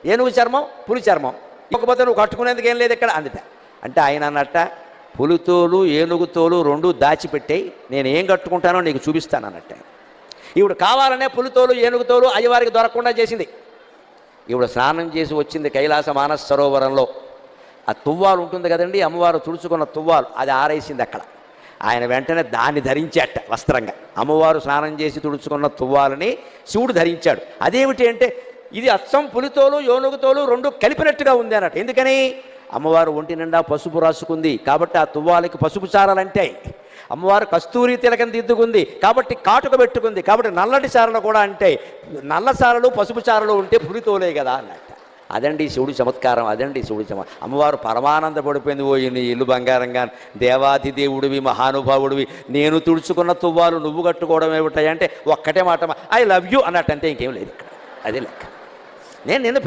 ఏనుగు చర్మం పులి చర్మం, ఇకపోతే నువ్వు కట్టుకునేందుకు ఏం లేదు ఇక్కడ అందుట. అంటే ఆయన అన్నట్ట, పులితోలు ఏనుగుతోలు రెండు దాచిపెట్టాయి, నేను ఏం కట్టుకుంటానో నీకు చూపిస్తాను అన్నట్ట. ఈవిడ కావాలనే పులితోలు ఏనుగుతోలు అయ్యవారికి దొరకకుండా చేసింది. ఈవిడ స్నానం చేసి వచ్చింది కైలాస మానస సరోవరంలో. ఆ తువ్వాలు ఉంటుంది కదండి, అమ్మవారు తుడుచుకున్న తువ్వాలు, అది ఆరేసింది అక్కడ. ఆయన వెంటనే దాన్ని ధరించాట వస్త్రంగా. అమ్మవారు స్నానం చేసి తుడుచుకున్న తువ్వాలని శివుడు ధరించాడు. అదేమిటి అంటే ఇది అచ్చం పులితోలు ఏనుగుతోలు రెండు కలిపినట్టుగా ఉంది అన్నట్టు. ఎందుకని? అమ్మవారు ఒంటి నిండా పసుపు రాసుకుంది కాబట్టి ఆ తువ్వాలకి పసుపు చారలంటాయి. అమ్మవారు కస్తూరి తిలకం దిద్దుకుంది కాబట్టి కాటుక పెట్టుకుంది కాబట్టి నల్లటి చారలు కూడా అంటే నల్ల చారలు పసుపు చారలు ఉంటే పులితోలే కదా అన్నట్ట. అదండి శివుడి చమత్కారం, అదండి శివుడి అమ్మవారు పరమానంద పడిపోయింది. ఓ నీ ఇల్లు బంగారంగా, దేవాది దేవుడివి, మహానుభావుడివి, నేను తుడుచుకున్న తువ్వాలు నువ్వు కట్టుకోవడం ఏమిటాయి అంటే ఒక్కటే మాట, ఐ లవ్ యూ అన్నట్టు, అంతే, ఇంకేం లేదు ఇక్కడ. అదే లెక్క. నేను నిన్ను